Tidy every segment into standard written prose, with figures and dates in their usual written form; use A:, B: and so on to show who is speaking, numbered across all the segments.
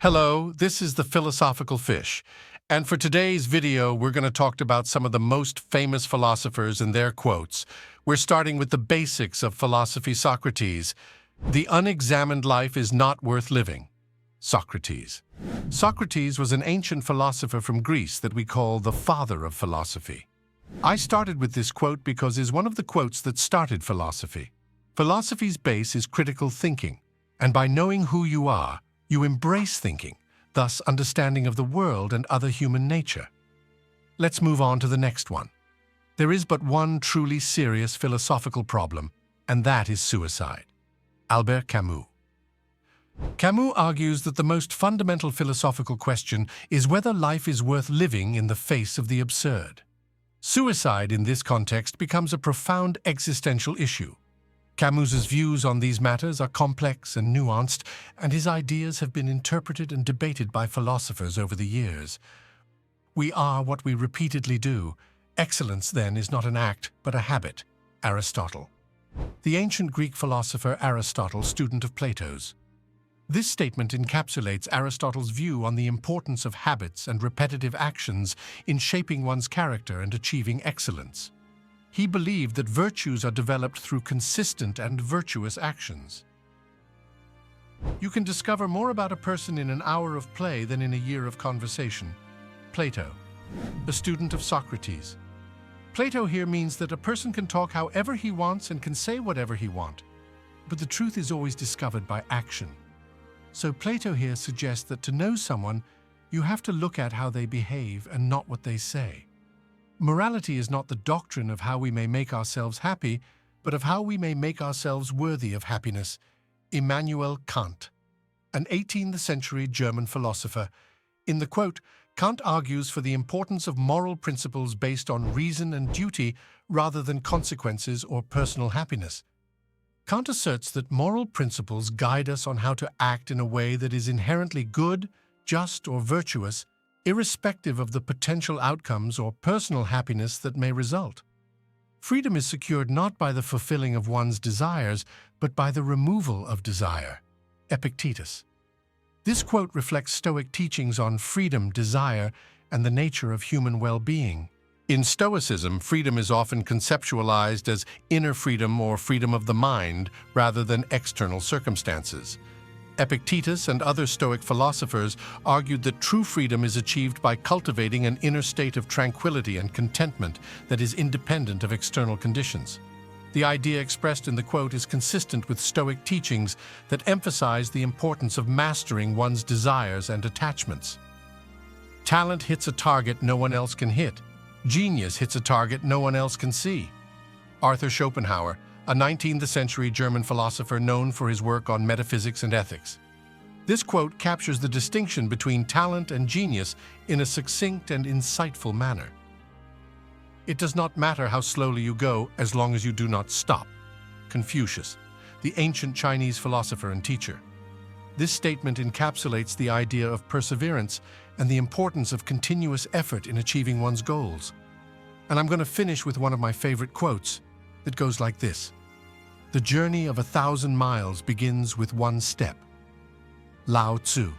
A: Hello, this is the Philosophical Fish, and for today's video, we're going to talk about some of the most famous philosophers and their quotes. We're starting with the basics of philosophy. Socrates. The unexamined life is not worth living. Socrates. Socrates was an ancient philosopher from Greece that we call the father of philosophy. I started with this quote because it's one of the quotes that started philosophy. Philosophy's base is critical thinking, and by knowing who you are, you embrace thinking, thus understanding of the world and other human nature. Let's move on to the next one. There is but one truly serious philosophical problem, and that is suicide. Albert Camus. Camus argues that the most fundamental philosophical question is whether life is worth living in the face of the absurd. Suicide in this context becomes a profound existential issue. Camus's views on these matters are complex and nuanced, and his ideas have been interpreted and debated by philosophers over the years. We are what we repeatedly do. Excellence, then, is not an act, but a habit. Aristotle. The ancient Greek philosopher Aristotle, student of Plato's. This statement encapsulates Aristotle's view on the importance of habits and repetitive actions in shaping one's character and achieving excellence. He believed that virtues are developed through consistent and virtuous actions. You can discover more about a person in an hour of play than in a year of conversation. Plato, a student of Socrates. Plato here means that a person can talk however he wants and can say whatever he wants, but the truth is always discovered by action. So Plato here suggests that to know someone, you have to look at how they behave and not what they say. Morality is not the doctrine of how we may make ourselves happy, but of how we may make ourselves worthy of happiness. Immanuel Kant, an 18th century German philosopher. In the quote, Kant argues for the importance of moral principles based on reason and duty rather than consequences or personal happiness. Kant asserts that moral principles guide us on how to act in a way that is inherently good, just, or virtuous, irrespective of the potential outcomes or personal happiness that may result. Freedom is secured not by the fulfilling of one's desires, but by the removal of desire. Epictetus. This quote reflects Stoic teachings on freedom, desire, and the nature of human well-being. In Stoicism, freedom is often conceptualized as inner freedom or freedom of the mind rather than external circumstances. Epictetus and other Stoic philosophers argued that true freedom is achieved by cultivating an inner state of tranquility and contentment that is independent of external conditions. The idea expressed in the quote is consistent with Stoic teachings that emphasize the importance of mastering one's desires and attachments. Talent hits a target no one else can hit. Genius hits a target no one else can see. Arthur Schopenhauer, a 19th century German philosopher known for his work on metaphysics and ethics. This quote captures the distinction between talent and genius in a succinct and insightful manner. It does not matter how slowly you go as long as you do not stop. Confucius, the ancient Chinese philosopher and teacher. This statement encapsulates the idea of perseverance and the importance of continuous effort in achieving one's goals. And I'm going to finish with one of my favorite quotes. It goes like this: "The journey of 1,000 miles begins with one step." Lao Tzu,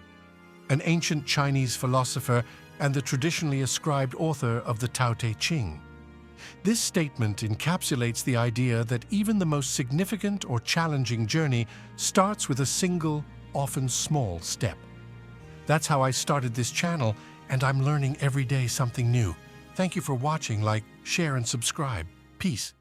A: an ancient Chinese philosopher and the traditionally ascribed author of the Tao Te Ching. This statement encapsulates the idea that even the most significant or challenging journey starts with a single, often small step. That's how I started this channel, and I'm learning every day something new. Thank you for watching. Like, share, and subscribe. Peace.